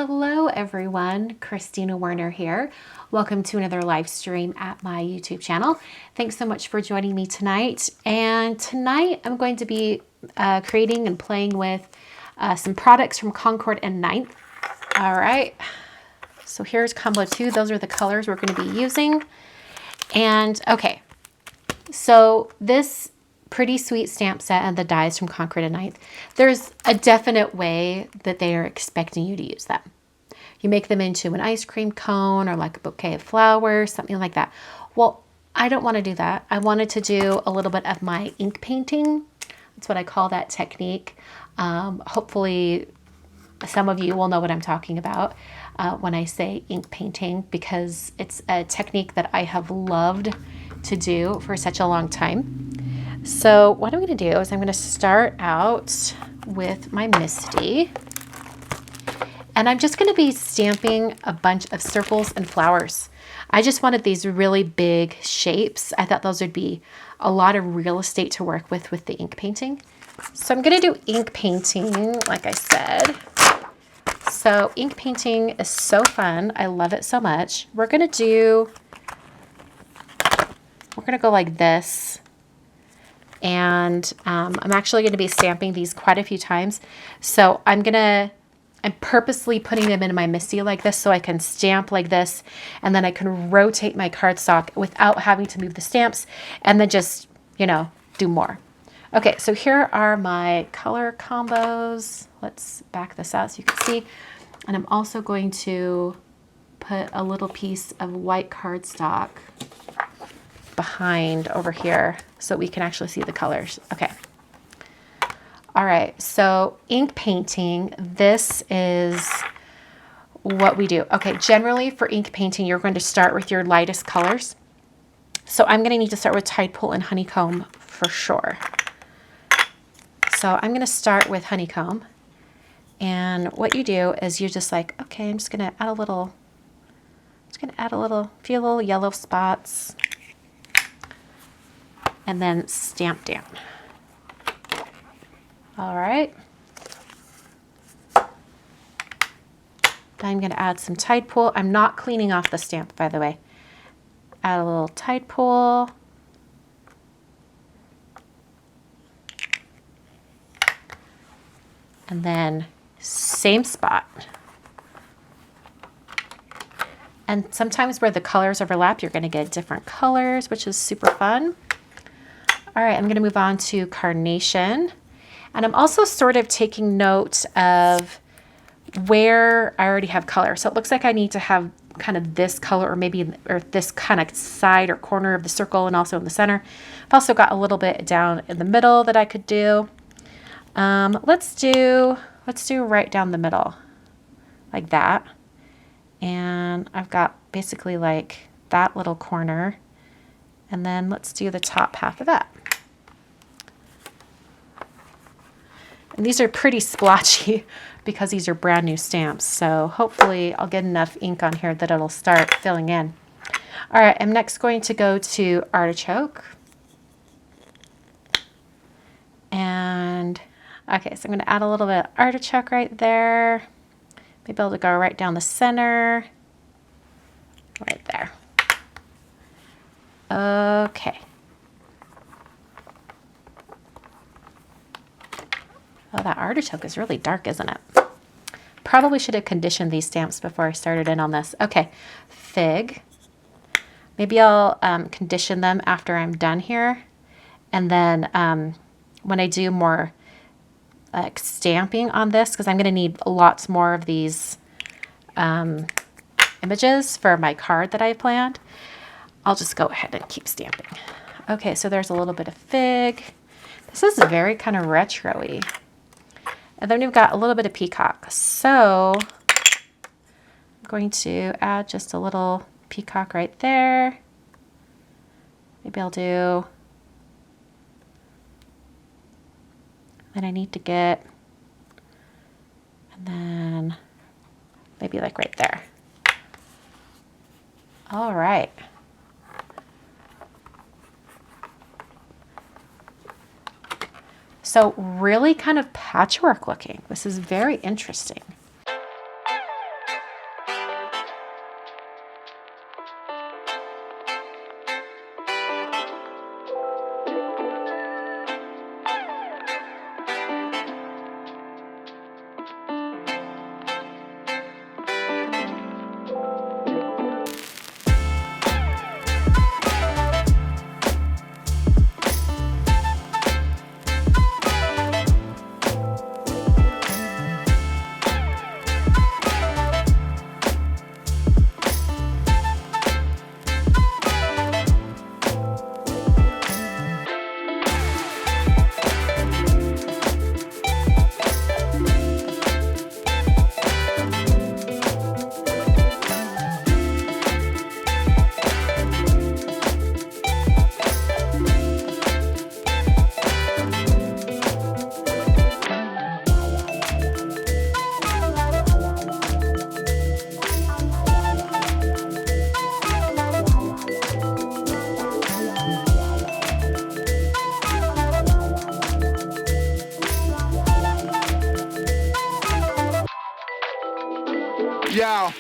Hello everyone, Christina Werner here. Welcome to another live stream at my YouTube channel. Thanks so much for joining me tonight. And tonight I'm going to be creating and playing with some products from Concord and Ninth. All right, so here's combo 2. Those are the colors we're going to be using. And okay, so this Pretty Sweet stamp set and the dies from Concord and Ninth, there's a definite way that they are expecting you to use them. You make them into an ice cream cone or like a bouquet of flowers, something like that. Well, I don't want to do that. I wanted to do a little bit of my ink painting. That's what I call that technique. Hopefully some of you will know what I'm talking about when I say ink painting, because it's a technique that I have loved to do for such a long time. So what I'm going to do is I'm going to start out with my Misty, and I'm just going to be stamping a bunch of circles and flowers. I just wanted these really big shapes. I thought those would be a lot of real estate to work with the ink painting. So I'm going to do ink painting, like I said. So ink painting is so fun. I love it so much. We're going to go like this. And I'm actually going to be stamping these quite a few times. So I'm purposely putting them in my Misty like this so I can stamp like this, and then I can rotate my cardstock without having to move the stamps, and then just, do more. Okay, so here are my color combos. Let's back this out so you can see. And I'm also going to put a little piece of white cardstock behind over here so we can actually see the colors. Okay. All right. So ink painting, this is what we do. Okay. Generally for ink painting, you're going to start with your lightest colors. So I'm going to need to start with Tide Pool and Honeycomb for sure. So I'm going to start with Honeycomb. And what you do is you're just like, okay, I'm just going to add a little, few little yellow spots, and then stamp down. All right. Then I'm going to add some Tide Pool. I'm not cleaning off the stamp, by the way. Add a little Tide Pool. And then same spot. And sometimes where the colors overlap, you're going to get different colors, which is super fun. All right, I'm going to move on to Carnation. And I'm also sort of taking note of where I already have color. So it looks like I need to have kind of this color, or this kind of side or corner of the circle, and also in the center. I've also got a little bit down in the middle that I could do. Let's do right down the middle, like that. And I've got basically like that little corner. And then let's do the top half of that. And these are pretty splotchy because these are brand new stamps. So hopefully I'll get enough ink on here that it'll start filling in. All right, I'm next going to go to Artichoke. And okay, so I'm going to add a little bit of Artichoke right there. Maybe I'll go right down the center. Right there. Okay. Oh, that Artichoke is really dark, isn't it? Probably should have conditioned these stamps before I started in on this. Okay, Fig. Maybe I'll condition them after I'm done here. And then when I do more stamping on this, because I'm going to need lots more of these images for my card that I planned, I'll just go ahead and keep stamping. Okay, so there's a little bit of Fig. This is very kind of retro-y. And then we've got a little bit of Peacock. So I'm going to add just a little peacock right there. Maybe I'll do, then I need to get, and then maybe like right there. All right. So really kind of patchwork looking. This is very interesting. Yeah.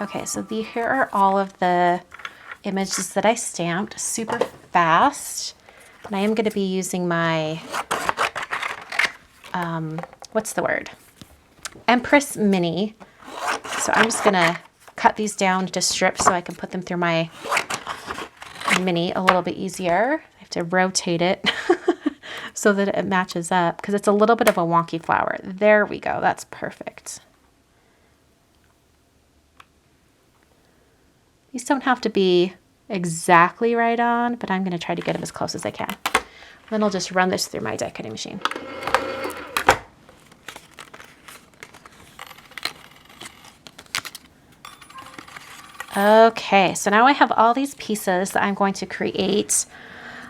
Okay, so here are all of the images that I stamped super fast. And I am going to be using my, what's the word? Empress Mini. So I'm just going to cut these down to strips so I can put them through my Mini a little bit easier. I have to rotate it so that it matches up because it's a little bit of a wonky flower. There we go. That's perfect. These don't have to be exactly right on, but I'm going to try to get them as close as I can. Then I'll just run this through my die cutting machine. Okay, so now I have all these pieces that I'm going to create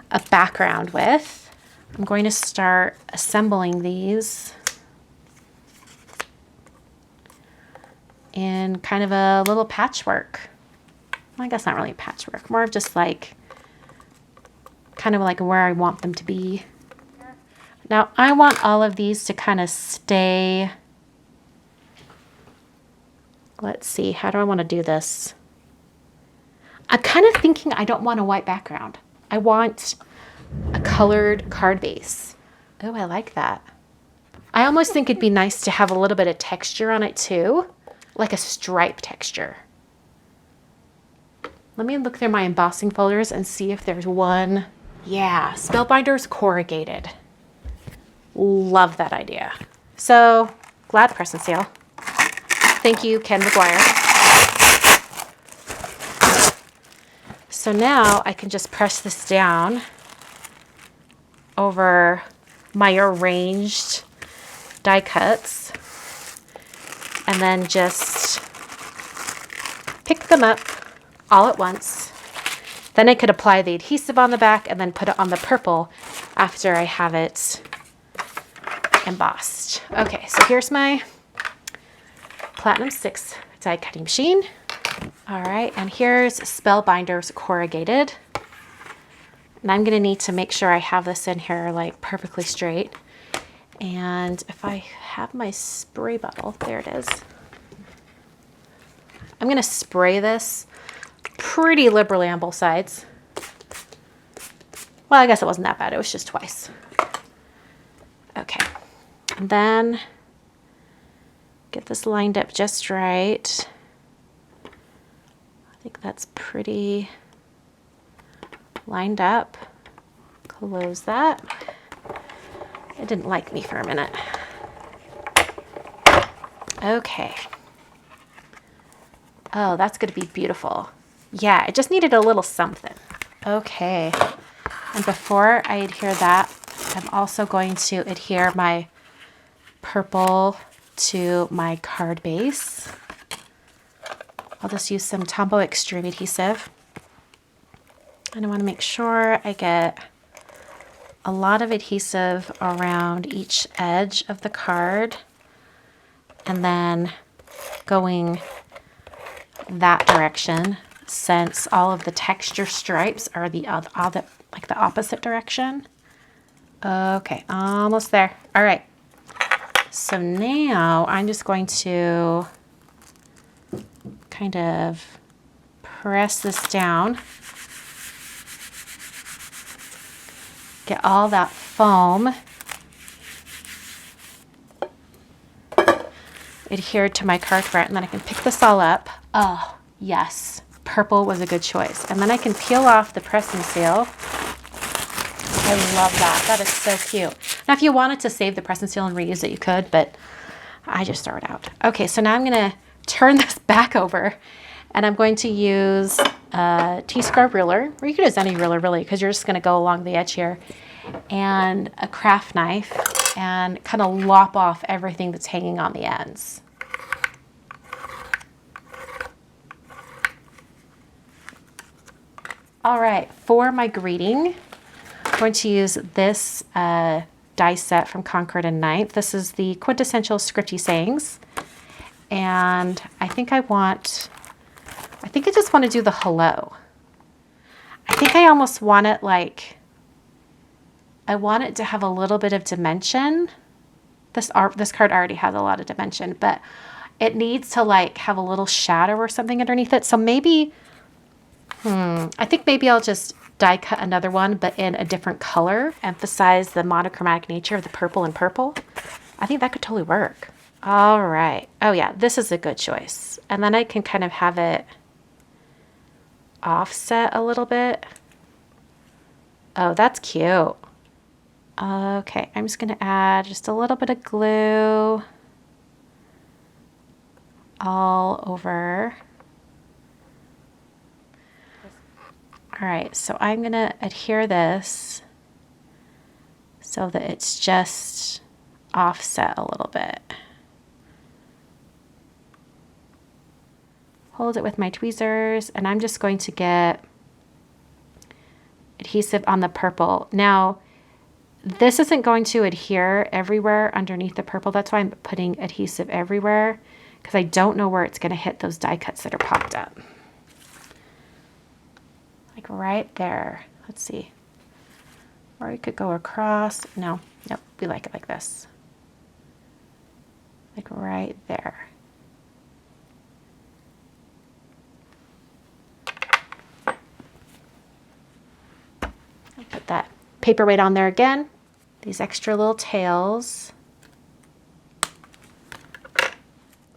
a background with. I'm going to start assembling these in kind of a little patchwork. I guess not really patchwork, more of just like kind of like where I want them to be. Now I want all of these to kind of stay. Let's see, how do I want to do this? I'm kind of thinking I don't want a white background. I want a colored card base. Oh, I like that. I almost think it'd be nice to have a little bit of texture on it too, like a stripe texture. Let me look through my embossing folders and see if there's one. Yeah, Spellbinders corrugated. Love that idea. So, glad press and seal. Thank you, Ken McGuire. So now I can just press this down over my arranged die cuts and then just pick them up all at once. Then I could apply the adhesive on the back and then put it on the purple after I have it embossed. Okay, so here's my Platinum 6 die cutting machine. All right, and here's Spellbinders corrugated. And I'm gonna need to make sure I have this in here like perfectly straight. And if I have my spray bottle, there it is. I'm gonna spray this pretty liberally on both sides. Well, I guess it wasn't that bad. It was just twice. Okay. And then get this lined up just right. I think that's pretty lined up. Close that. It didn't like me for a minute. Okay. Oh, that's going to be beautiful. Yeah, it just needed a little something. Okay. And before I adhere that, I'm also going to adhere my purple to my card base. I'll just use some Tombow Extreme adhesive. And I want to make sure I get a lot of adhesive around each edge of the card and then going that direction, since all of the texture stripes are the opposite direction. Okay, almost there. All right. So now I'm just going to kind of press this down, get all that foam adhered to my card front, and then I can pick this all up. Oh, yes, purple was a good choice. And then I can peel off the pressing seal. I love that. That is so cute. Now, if you wanted to save the pressing seal and reuse it, you could, but I just throw it out. Okay, so now I'm going to turn this back over, and I'm going to use a T-square ruler, or you could use any ruler really, because you're just going to go along the edge here, and a craft knife, and kind of lop off everything that's hanging on the ends. All right, for my greeting, I'm going to use this die set from Concord and Ninth. This is the Quintessential Scripty Sayings. And I think I just want to do the hello. I think I almost want it like, I want it to have a little bit of dimension. This card already has a lot of dimension, but it needs to like have a little shadow or something underneath it. So maybe, I think maybe I'll just die cut another one, but in a different color. Emphasize the monochromatic nature of the purple and purple. I think that could totally work. All right. Oh yeah, this is a good choice. And then I can kind of have it offset a little bit. Oh, that's cute. Okay, I'm just going to add just a little bit of glue all over. All right, so I'm going to adhere this so that it's just offset a little bit. Hold it with my tweezers, and I'm just going to get adhesive on the purple. Now, this isn't going to adhere everywhere underneath the purple. That's why I'm putting adhesive everywhere, because I don't know where it's going to hit those die cuts that are popped up. Like right there. Let's see. Or it could go across. No, nope, we like it like this. Like right there. Put that paperweight on there again. These extra little tails.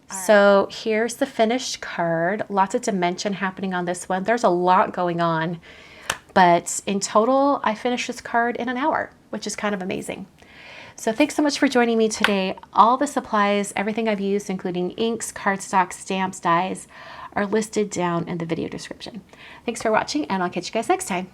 So here's the finished card. Lots of dimension happening on this one. There's a lot going on, but in total, I finished this card in an hour, which is kind of amazing. So thanks so much for joining me today. All the supplies, everything I've used, including inks, cardstock, stamps, dies, are listed down in the video description. Thanks for watching, and I'll catch you guys next time.